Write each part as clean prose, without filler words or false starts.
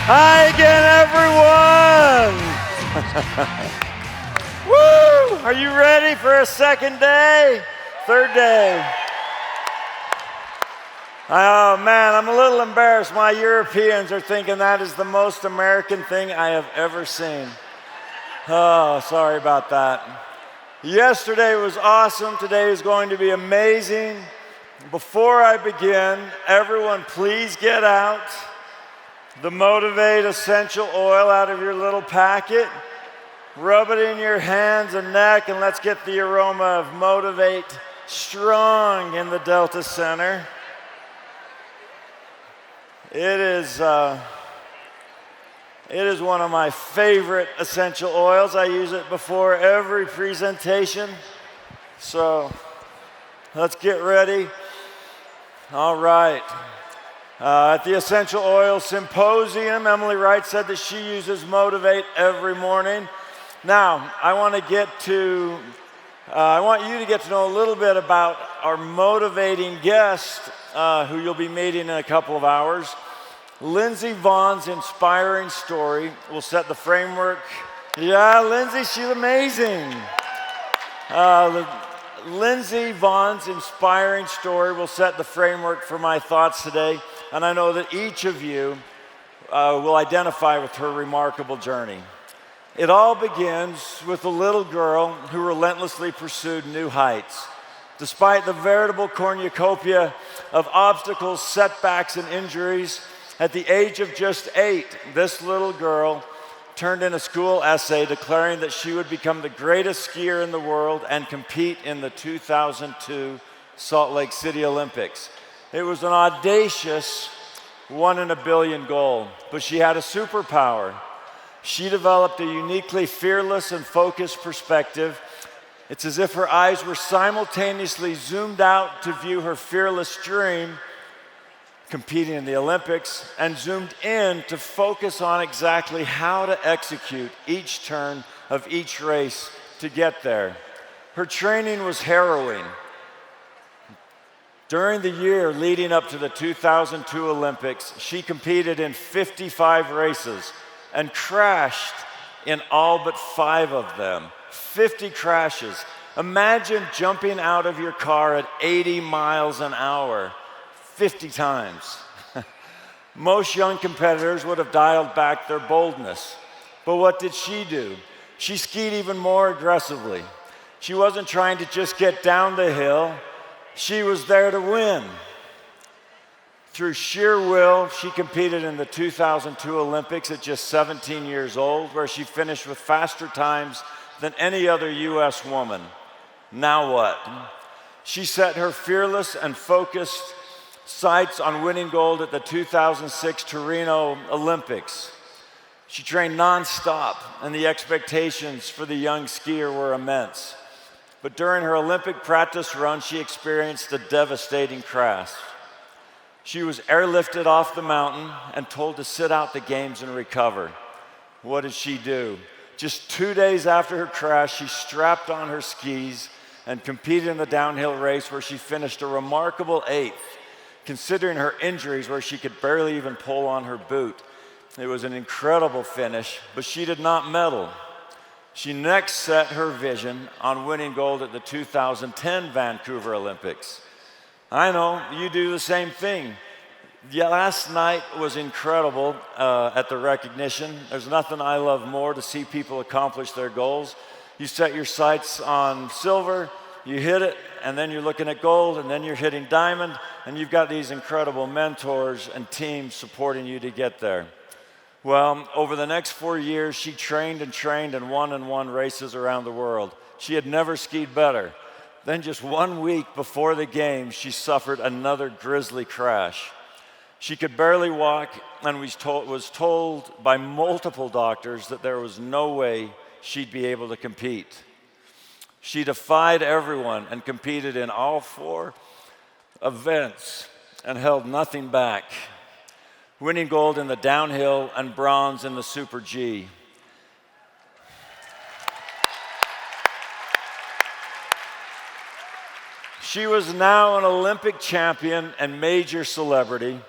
Hi again, everyone. Woo! Are you ready for a second day? Third day. Oh man, I'm a little embarrassed. My Europeans are thinking that is the most American thing I have ever seen. Oh, sorry about that. Yesterday was awesome. Today is going to be amazing. Before I begin, everyone please get out the Motivate essential oil out of your little packet. Rub it in your hands and neck, and let's get the aroma of Motivate strong in the Delta Center. It is one of my favorite essential oils. I use it before every presentation. So let's get ready. All right. At the Essential Oil Symposium, Emily Wright said that she uses Motivate every morning. Now, I want you to get to know a little bit about our motivating guest, who you'll be meeting in a couple of hours. Lindsey Vaughn's inspiring story will set the framework. Yeah, Lindsey, she's amazing. Lindsey Vaughn's inspiring story will set the framework for my thoughts today, and I know that each of you will identify with her remarkable journey. It all begins with a little girl who relentlessly pursued new heights. Despite the veritable cornucopia of obstacles, setbacks, and injuries, at the age of just 8, this little girl turned in a school essay declaring that she would become the greatest skier in the world and compete in the 2002 Salt Lake City Olympics. It was an audacious 1 in a billion goal, but she had a superpower. She developed a uniquely fearless and focused perspective. It's as if her eyes were simultaneously zoomed out to view her fearless dream, competing in the Olympics, and zoomed in to focus on exactly how to execute each turn of each race to get there. Her training was harrowing. During the year leading up to the 2002 Olympics, she competed in 55 races and crashed in all but 5 of them. 50 crashes. Imagine jumping out of your car at 80 miles an hour 50 times. Most young competitors would have dialed back their boldness. But what did she do? She skied even more aggressively. She wasn't trying to just get down the hill. She was there to win. Through sheer will, she competed in the 2002 Olympics at just 17 years old, where she finished with faster times than any other U.S. woman. Now what? She set her fearless and focused sights on winning gold at the 2006 Torino Olympics. She trained nonstop, and the expectations for the young skier were immense. But during her Olympic practice run, she experienced a devastating crash. She was airlifted off the mountain and told to sit out the games and recover. What did she do? Just 2 days after her crash, she strapped on her skis and competed in the downhill race, where she finished a remarkable 8th, considering her injuries where she could barely even pull on her boot. It was an incredible finish, but she did not medal. She next set her vision on winning gold at the 2010 Vancouver Olympics. I know, you do the same thing. Yeah, last night was incredible at the recognition. There's nothing I love more to see people accomplish their goals. You set your sights on silver, you hit it, and then you're looking at gold, and then you're hitting diamond, and you've got these incredible mentors and teams supporting you to get there. Well, over the next 4 years, she trained and won races around the world. She had never skied better. Then just 1 week before the games, she suffered another grisly crash. She could barely walk and was told by multiple doctors that there was no way she'd be able to compete. She defied everyone and competed in all 4 events and held nothing back, winning gold in the downhill and bronze in the Super G. She was now an Olympic champion and major celebrity.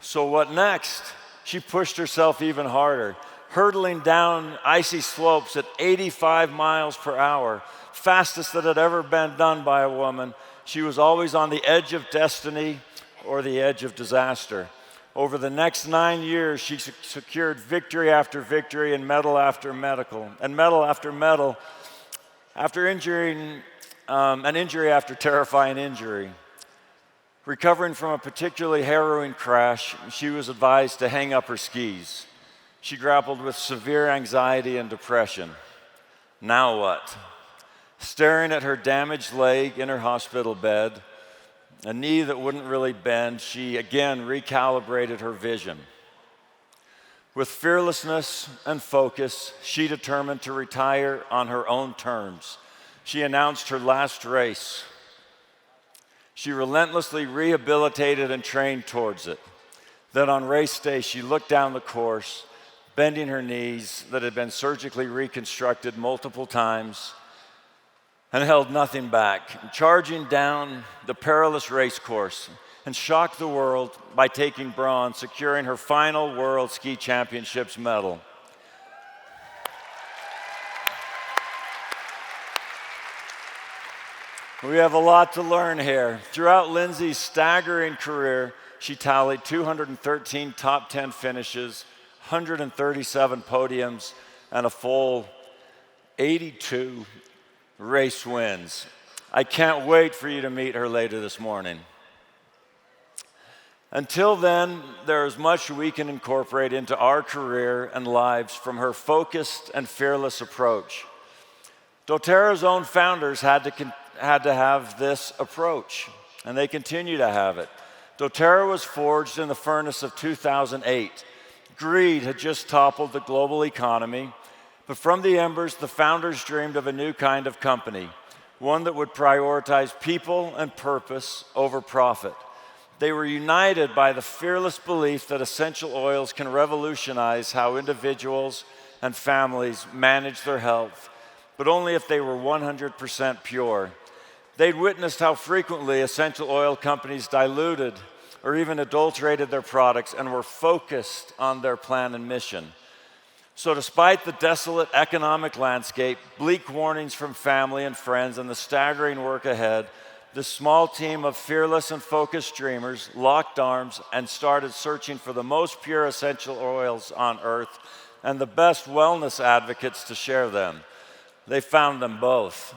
So what next? she pushed herself even harder, hurtling down icy slopes at 85 miles per hour, fastest that had ever been done by a woman. She was always on the edge of destiny or the edge of disaster. Over the next 9 years, she secured victory after victory and medal after medal, after injuring an injury after terrifying injury. Recovering from a particularly harrowing crash, she was advised to hang up her skis. She grappled with severe anxiety and depression. Now what? Staring at her damaged leg in her hospital bed, a knee that wouldn't really bend, she again recalibrated her vision. With fearlessness and focus, she determined to retire on her own terms. She announced her last race. She relentlessly rehabilitated and trained towards it. Then on race day, she looked down the course, bending her knees that had been surgically reconstructed multiple times, and held nothing back, charging down the perilous race course, and shocked the world by taking bronze, securing her final World Ski Championships medal. We have a lot to learn here. Throughout Lindsay's staggering career, she tallied 213 top 10 finishes, 137 podiums, and a full 82 race wins. I can't wait for you to meet her later this morning. Until then, there is much we can incorporate into our career and lives from her focused and fearless approach. doTERRA's own founders had to have this approach, and they continue to have it. doTERRA was forged in the furnace of 2008. Greed had just toppled the global economy, but from the embers, the founders dreamed of a new kind of company, one that would prioritize people and purpose over profit. They were united by the fearless belief that essential oils can revolutionize how individuals and families manage their health, but only if they were 100% pure. They'd witnessed how frequently essential oil companies diluted or even adulterated their products and were focused on their plan and mission. So despite the desolate economic landscape, bleak warnings from family and friends, and the staggering work ahead, this small team of fearless and focused dreamers locked arms and started searching for the most pure essential oils on earth and the best wellness advocates to share them. They found them both.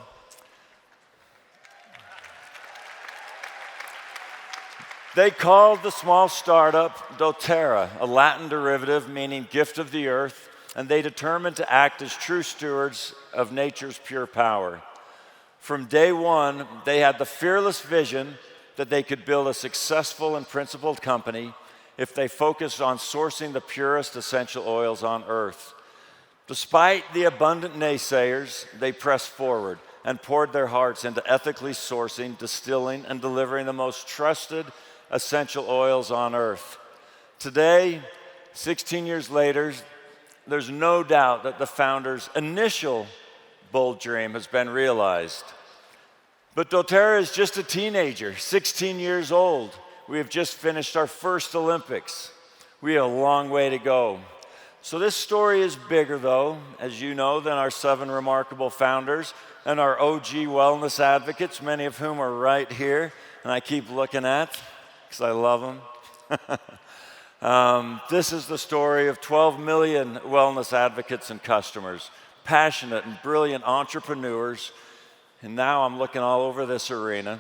They called the small startup doTERRA, a Latin derivative meaning gift of the earth, and they determined to act as true stewards of nature's pure power. From day one, they had the fearless vision that they could build a successful and principled company if they focused on sourcing the purest essential oils on earth. Despite the abundant naysayers, they pressed forward and poured their hearts into ethically sourcing, distilling, and delivering the most trusted essential oils on earth. Today, 16 years later, there's no doubt that the founders' initial bold dream has been realized. But doTERRA is just a teenager, 16 years old. We have just finished our first Olympics. We have a long way to go. So this story is bigger, though, as you know, than our 7 remarkable founders and our OG wellness advocates, many of whom are right here, and I keep looking at because I love them. This is the story of 12 million wellness advocates and customers, passionate and brilliant entrepreneurs, and now I'm looking all over this arena,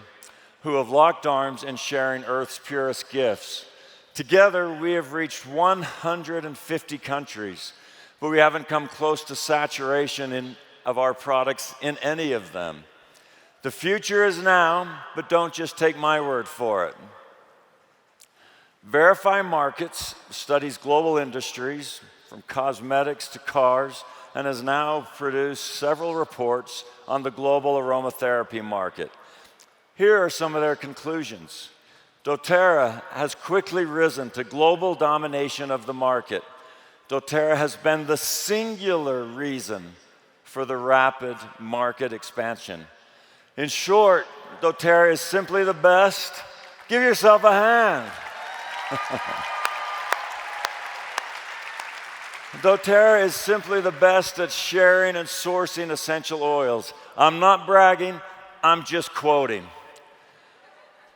who have locked arms in sharing Earth's purest gifts. Together, we have reached 150 countries, but we haven't come close to saturation of our products in any of them. The future is now, but don't just take my word for it. Verify Markets studies global industries, from cosmetics to cars, and has now produced several reports on the global aromatherapy market. Here are some of their conclusions. doTERRA has quickly risen to global domination of the market. doTERRA has been the singular reason for the rapid market expansion. In short, doTERRA is simply the best. Give yourself a hand. doTERRA is simply the best at sharing and sourcing essential oils. I'm not bragging, I'm just quoting.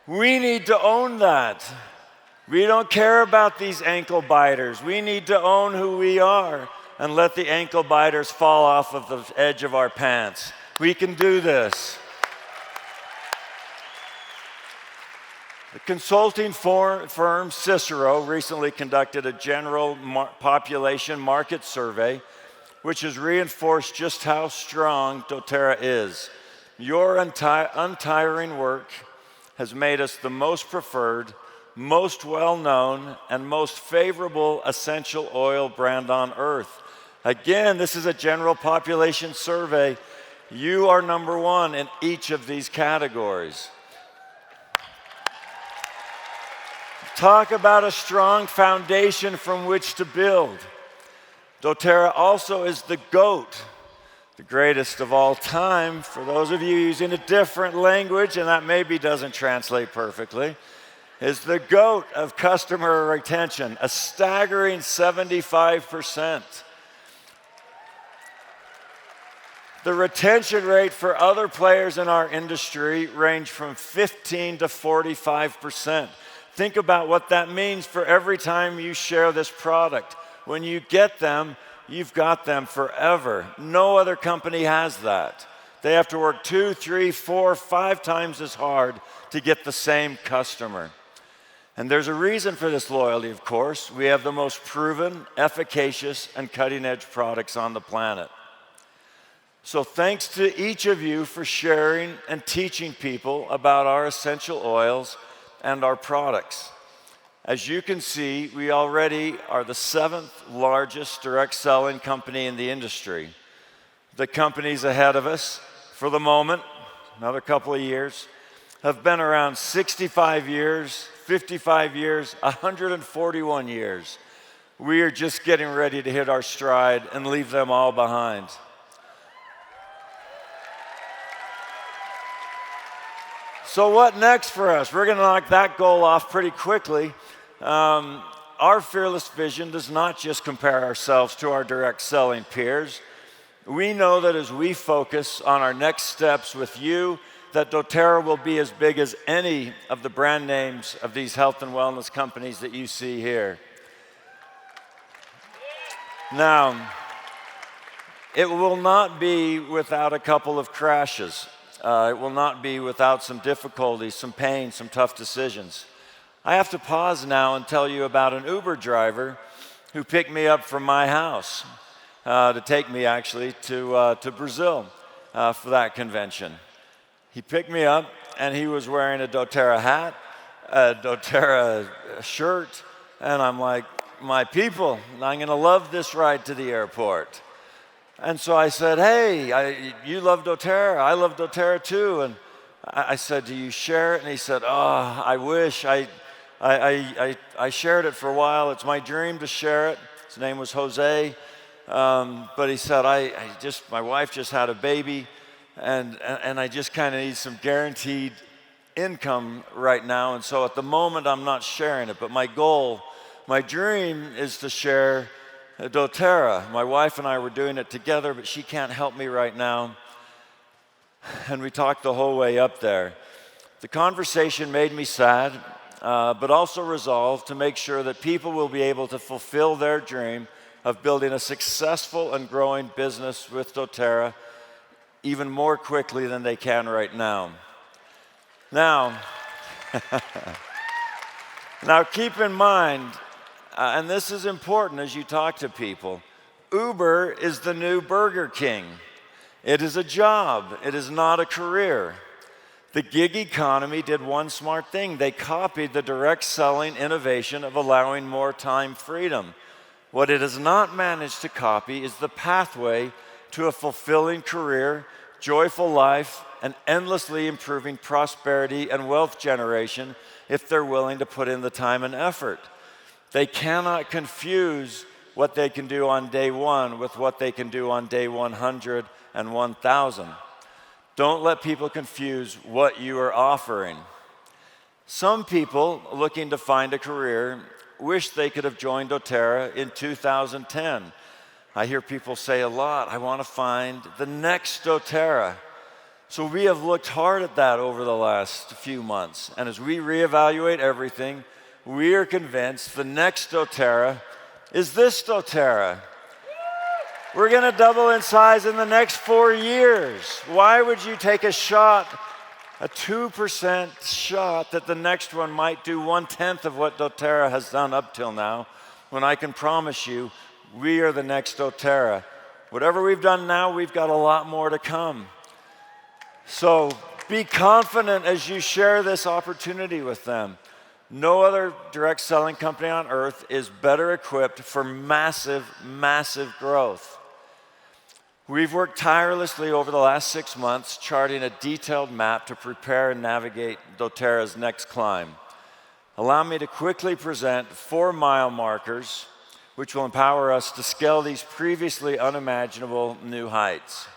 We need to own that. We don't care about these ankle biters. We need to own who we are and let the ankle biters fall off of the edge of our pants. We can do this. The consulting firm Cicero recently conducted a general population market survey, which has reinforced just how strong doTERRA is. Your untiring work has made us the most preferred, most well-known, and most favorable essential oil brand on earth. Again, this is a general population survey. You are number one in each of these categories. Talk about a strong foundation from which to build. doTERRA also is the GOAT, the greatest of all time. For those of you using a different language, and that maybe doesn't translate perfectly, is the GOAT of customer retention, a staggering 75%. The retention rate for other players in our industry range from 15 to 45%. Think about what that means for every time you share this product. When you get them, you've got them forever. No other company has that. They have to work 2, 3, 4, 5 times as hard to get the same customer. And there's a reason for this loyalty, of course. We have the most proven, efficacious, and cutting-edge products on the planet. So thanks to each of you for sharing and teaching people about our essential oils and our products. As you can see, we already are the 7th largest direct selling company in the industry. The companies ahead of us, for the moment, another couple of years, have been around 65 years, 55 years, 141 years. We are just getting ready to hit our stride and leave them all behind. So what next for us? We're going to knock that goal off pretty quickly. Our fearless vision does not just compare ourselves to our direct selling peers. We know that as we focus on our next steps with you, that doTERRA will be as big as any of the brand names of these health and wellness companies that you see here. Now, it will not be without a couple of crashes. It will not be without some difficulties, some pain, some tough decisions. I have to pause now and tell you about an Uber driver who picked me up from my house to take me actually to Brazil for that convention. He picked me up and he was wearing a doTERRA hat, a doTERRA shirt, and I'm like, my people, I'm going to love this ride to the airport. And so I said, hey, you love doTERRA, I love doTERRA too. And I said, do you share it? And he said, oh, I wish. I shared it for a while. It's my dream to share it. His name was Jose. But he said, my wife just had a baby, and I just kind of need some guaranteed income right now. And so at the moment, I'm not sharing it. But my goal, my dream is to share doTERRA. My wife and I were doing it together, but she can't help me right now. And we talked the whole way up there. The conversation made me sad, but also resolved to make sure that people will be able to fulfill their dream of building a successful and growing business with doTERRA even more quickly than they can right now. Now keep in mind, and this is important as you talk to people, Uber is the new Burger King. It is a job. It is not a career. The gig economy did one smart thing. They copied the direct selling innovation of allowing more time freedom. What it has not managed to copy is the pathway to a fulfilling career, joyful life, and endlessly improving prosperity and wealth generation if they're willing to put in the time and effort. They cannot confuse what they can do on day 1 with what they can do on day 100 and 1,000. Don't let people confuse what you are offering. Some people looking to find a career wish they could have joined doTERRA in 2010. I hear people say a lot, I want to find the next doTERRA. So we have looked hard at that over the last few months. And as we reevaluate everything, we are convinced the next doTERRA is this doTERRA. We're going to double in size in the next 4 years. Why would you take a shot, a 2% shot, that the next one might do 1/10 of what doTERRA has done up till now, when I can promise you we are the next doTERRA? Whatever we've done now, we've got a lot more to come. So be confident as you share this opportunity with them. No other direct selling company on earth is better equipped for massive, massive growth. We've worked tirelessly over the last 6 months, charting a detailed map to prepare and navigate doTERRA's next climb. Allow me to quickly present 4 mile markers, which will empower us to scale these previously unimaginable new heights.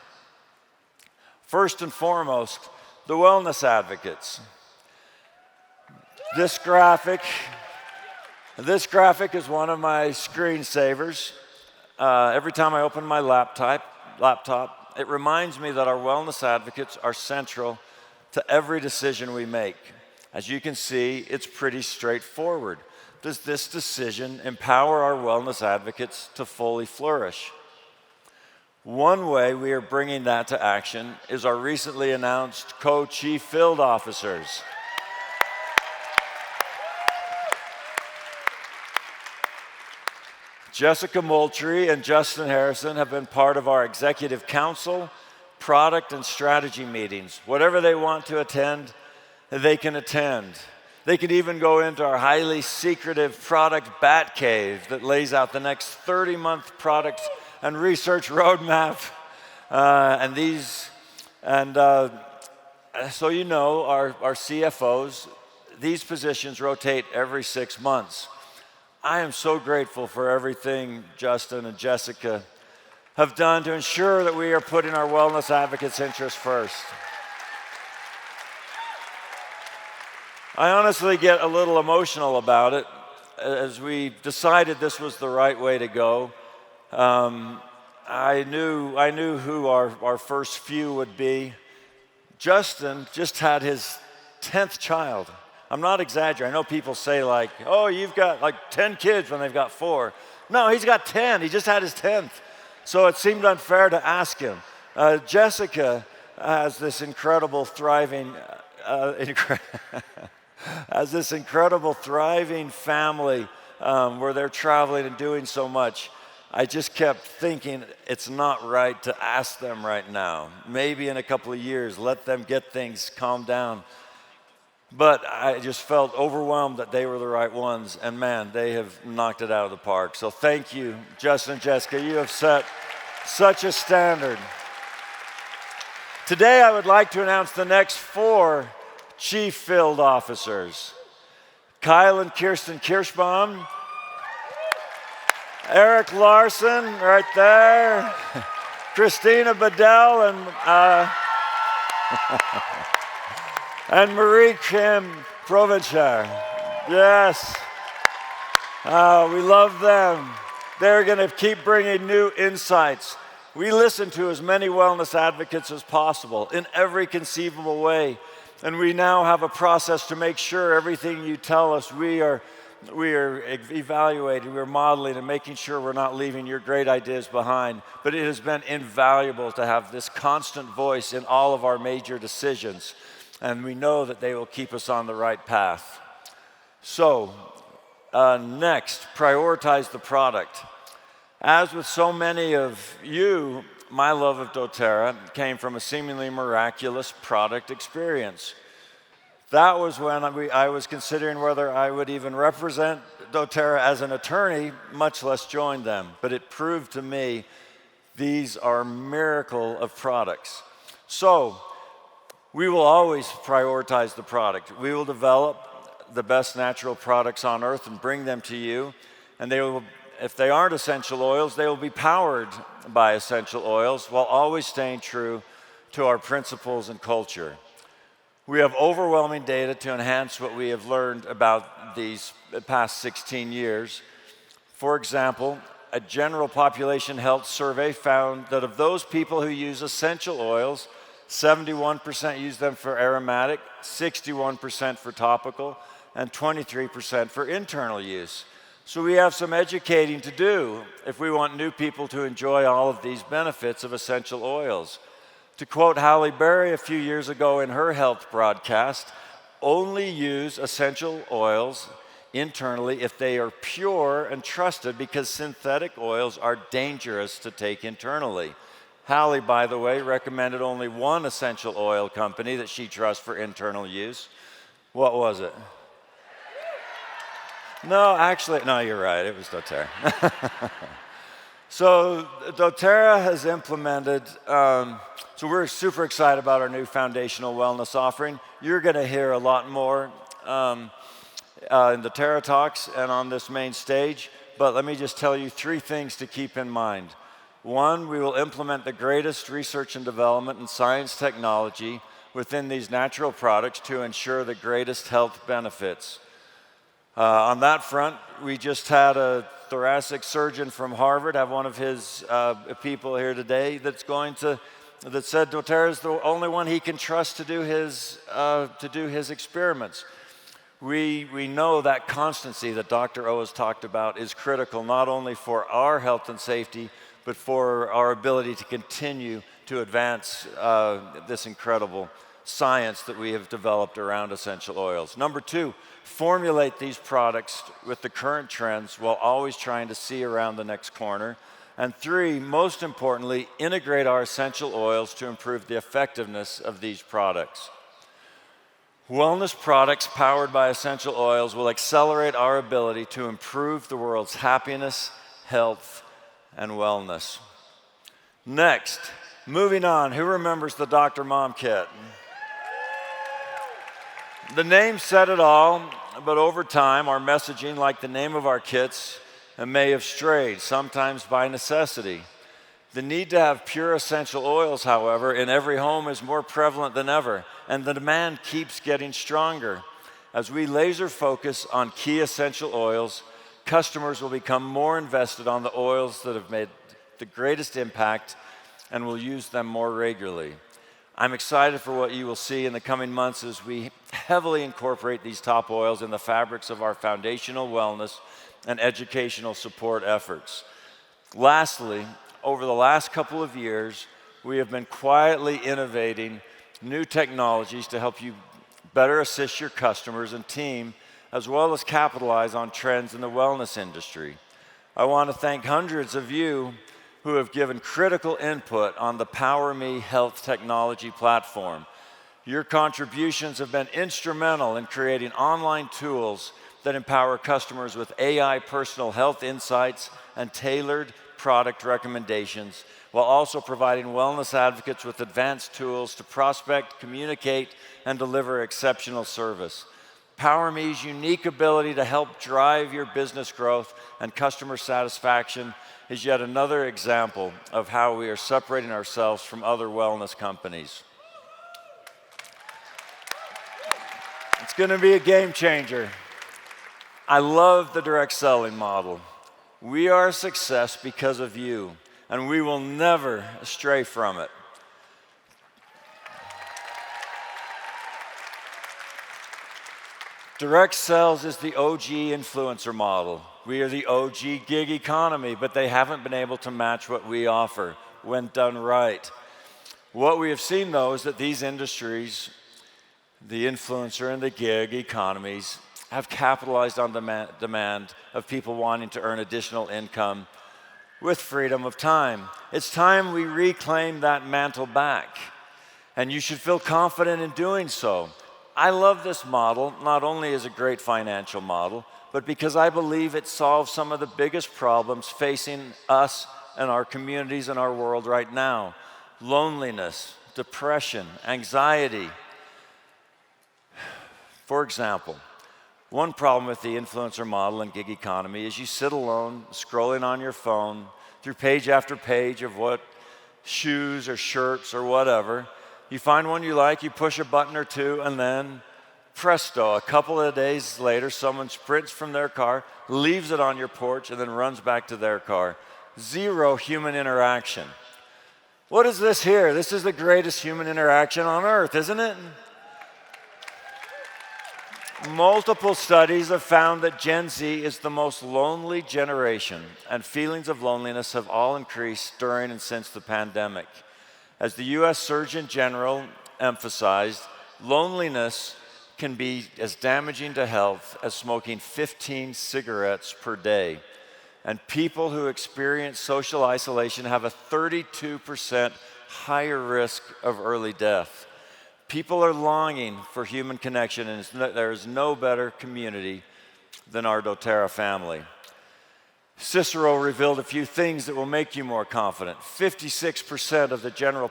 First and foremost, the wellness advocates. This graphic is one of my screensavers. Every time I open my laptop, it reminds me that our wellness advocates are central to every decision we make. As you can see, it's pretty straightforward. Does this decision empower our wellness advocates to fully flourish? One way we are bringing that to action is our recently announced co-chief field officers. Jessica Moultrie and Justin Harrison have been part of our executive council, product and strategy meetings. Whatever they want to attend, they can attend. They can even go into our highly secretive product bat cave that lays out the next 30-month product and research roadmap. So you know, our CFOs, these positions rotate every 6 months. I am so grateful for everything Justin and Jessica have done to ensure that we are putting our wellness advocates' interests first. I honestly get a little emotional about it. As we decided this was the right way to go, I knew who our first few would be. Justin just had his 10th child. I'm not exaggerating. I know people say like, oh, you've got like 10 kids when they've got 4. No, he's got 10. He just had his 10th. So it seemed unfair to ask him. Jessica has this incredible thriving family where they're traveling and doing so much. I just kept thinking it's not right to ask them right now. Maybe in a couple of years, let them get things calmed down. But I just felt overwhelmed that they were the right ones. And man, they have knocked it out of the park. So thank you, Justin and Jessica. You have set such a standard. Today, I would like to announce the next 4 chief field officers. Kyle and Kirsten Kirschbaum. Eric Larson, right there. Christina Bedell and Marie Kim Provencher. Yes. We love them. They're going to keep bringing new insights. We listen to as many wellness advocates as possible in every conceivable way. And we now have a process to make sure everything you tell us, we are evaluating, we're modeling, and making sure we're not leaving your great ideas behind. But it has been invaluable to have this constant voice in all of our major decisions. And we know that they will keep us on the right path. So, next, prioritize the product. As with so many of you, my love of doTERRA came from a seemingly miraculous product experience. That was when I was considering whether I would even represent doTERRA as an attorney, much less join them. But it proved to me these are a miracle of products. So, we will always prioritize the product. We will develop the best natural products on earth and bring them to you. And they will, if they aren't essential oils, they will be powered by essential oils while always staying true to our principles and culture. We have overwhelming data to enhance what we have learned about these past 16 years. For example, a general population health survey found that of those people who use essential oils, 71% use them for aromatic, 61% for topical, and 23% for internal use. So we have some educating to do if we want new people to enjoy all of these benefits of essential oils. To quote Halle Berry a few years ago in her health broadcast, only use essential oils internally if they are pure and trusted, because synthetic oils are dangerous to take internally. Halle, by the way, recommended only one essential oil company that she trusts for internal use. What was it? No, actually, no, you're right. It was doTERRA. So doTERRA has implemented, so we're super excited about our new foundational wellness offering. You're going to hear a lot more in the Terra Talks and on this main stage, but let me just tell you 3 things to keep in mind. 1, we will implement the greatest research and development in science technology within these natural products to ensure the greatest health benefits. On that front, we just had a thoracic surgeon from Harvard have one of his people here today that said doTERRA is the only one he can trust to do his experiments. We know that constancy that Dr. O has talked about is critical not only for our health and safety, but for our ability to continue to advance this incredible science that we have developed around essential oils. Number 2, formulate these products with the current trends while always trying to see around the next corner. And 3, most importantly, integrate our essential oils to improve the effectiveness of these products. Wellness products powered by essential oils will accelerate our ability to improve the world's happiness, health, and wellness. Next, moving on, who remembers the Dr. Mom kit? The name said it all, but over time, our messaging, like the name of our kits, may have strayed, sometimes by necessity. The need to have pure essential oils, however, in every home is more prevalent than ever, and the demand keeps getting stronger. As we laser focus on key essential oils, customers will become more invested on the oils that have made the greatest impact and will use them more regularly. I'm excited for what you will see in the coming months as we heavily incorporate these top oils in the fabrics of our foundational wellness and educational support efforts. Lastly, over the last couple of years, we have been quietly innovating new technologies to help you better assist your customers and team, as well as capitalize on trends in the wellness industry. I want to thank hundreds of you who have given critical input on the PowerMe Health Technology platform. Your contributions have been instrumental in creating online tools that empower customers with AI personal health insights and tailored product recommendations, while also providing wellness advocates with advanced tools to prospect, communicate, and deliver exceptional service. PowerMe's unique ability to help drive your business growth and customer satisfaction is yet another example of how we are separating ourselves from other wellness companies. It's going to be a game changer. I love the direct selling model. We are a success because of you, and we will never stray from it. Direct sales is the OG influencer model. We are the OG gig economy, but they haven't been able to match what we offer when done right. What we have seen, though, is that these industries, the influencer and the gig economies, have capitalized on the demand of people wanting to earn additional income with freedom of time. It's time we reclaim that mantle back, and you should feel confident in doing so. I love this model, not only as a great financial model, but because I believe it solves some of the biggest problems facing us and our communities and our world right now. Loneliness, depression, anxiety. For example, one problem with the influencer model and gig economy is you sit alone, scrolling on your phone through page after page of what shoes or shirts or whatever, You find one you like, you push a button or two, and then presto, a couple of days later, someone sprints from their car, leaves it on your porch, and then runs back to their car. Zero human interaction. What is this here? This is the greatest human interaction on earth, isn't it? Multiple studies have found that Gen Z is the most lonely generation, and feelings of loneliness have all increased during and since the pandemic. As the US Surgeon General emphasized, loneliness can be as damaging to health as smoking 15 cigarettes per day. And people who experience social isolation have a 32% higher risk of early death. People are longing for human connection, and there is no better community than our doTERRA family. Cicero revealed a few things that will make you more confident. 56% of the general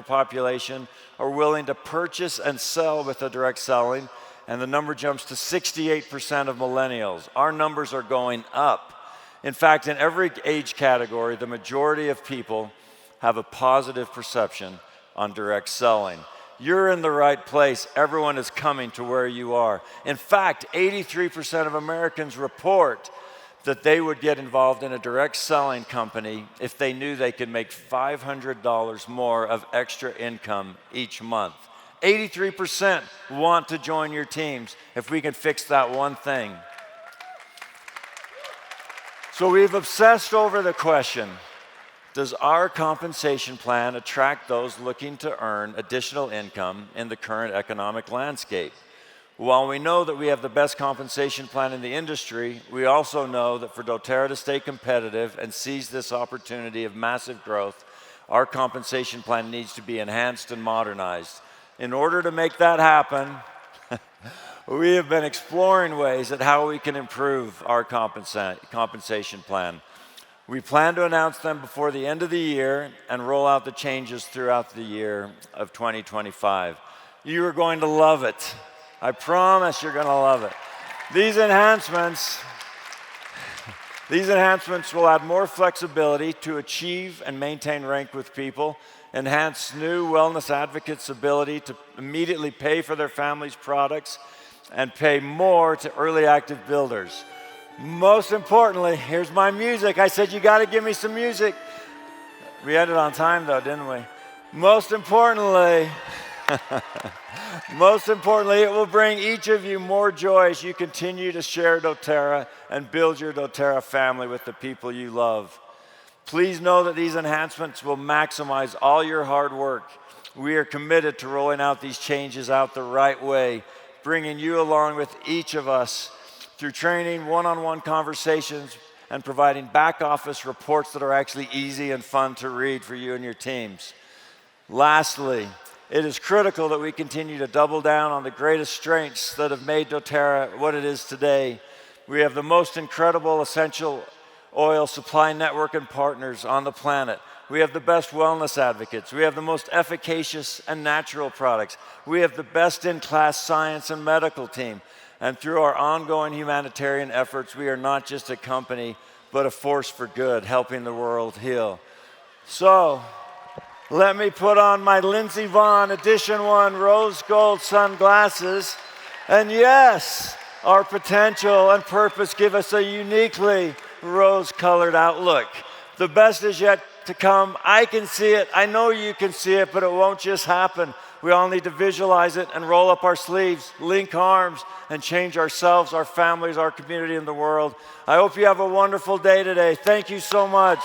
population are willing to purchase and sell with a direct selling, and the number jumps to 68% of millennials. Our numbers are going up. In fact, in every age category, the majority of people have a positive perception on direct selling. You're in the right place. Everyone is coming to where you are. In fact, 83% of Americans report that they would get involved in a direct selling company if they knew they could make $500 more of extra income each month. 83% want to join your teams if we can fix that one thing. So we've obsessed over the question, does our compensation plan attract those looking to earn additional income in the current economic landscape? While we know that we have the best compensation plan in the industry, we also know that for doTERRA to stay competitive and seize this opportunity of massive growth, our compensation plan needs to be enhanced and modernized. In order to make that happen, we have been exploring ways at how we can improve our compensation plan. We plan to announce them before the end of the year and roll out the changes throughout the year of 2025. You are going to love it. I promise you're going to love it. These enhancements will add more flexibility to achieve and maintain rank with people, enhance new wellness advocates' ability to immediately pay for their family's products, and pay more to early active builders. Most importantly, here's my music. I said, you got to give me some music. We ended on time, though, didn't we? Most importantly, it will bring each of you more joy as you continue to share doTERRA and build your doTERRA family with the people you love. Please know that these enhancements will maximize all your hard work. We are committed to rolling out these changes out the right way, bringing you along with each of us through training, one-on-one conversations, and providing back office reports that are actually easy and fun to read for you and your teams. Lastly, it is critical that we continue to double down on the greatest strengths that have made doTERRA what it is today. We have the most incredible essential oil supply network and partners on the planet. We have the best wellness advocates. We have the most efficacious and natural products. We have the best in-class science and medical team. And through our ongoing humanitarian efforts, we are not just a company, but a force for good, helping the world heal. So, let me put on my Lindsey Vonn Edition 1 rose gold sunglasses. And yes, our potential and purpose give us a uniquely rose-colored outlook. The best is yet to come. I can see it. I know you can see it, but it won't just happen. We all need to visualize it and roll up our sleeves, link arms, and change ourselves, our families, our community, and the world. I hope you have a wonderful day today. Thank you so much.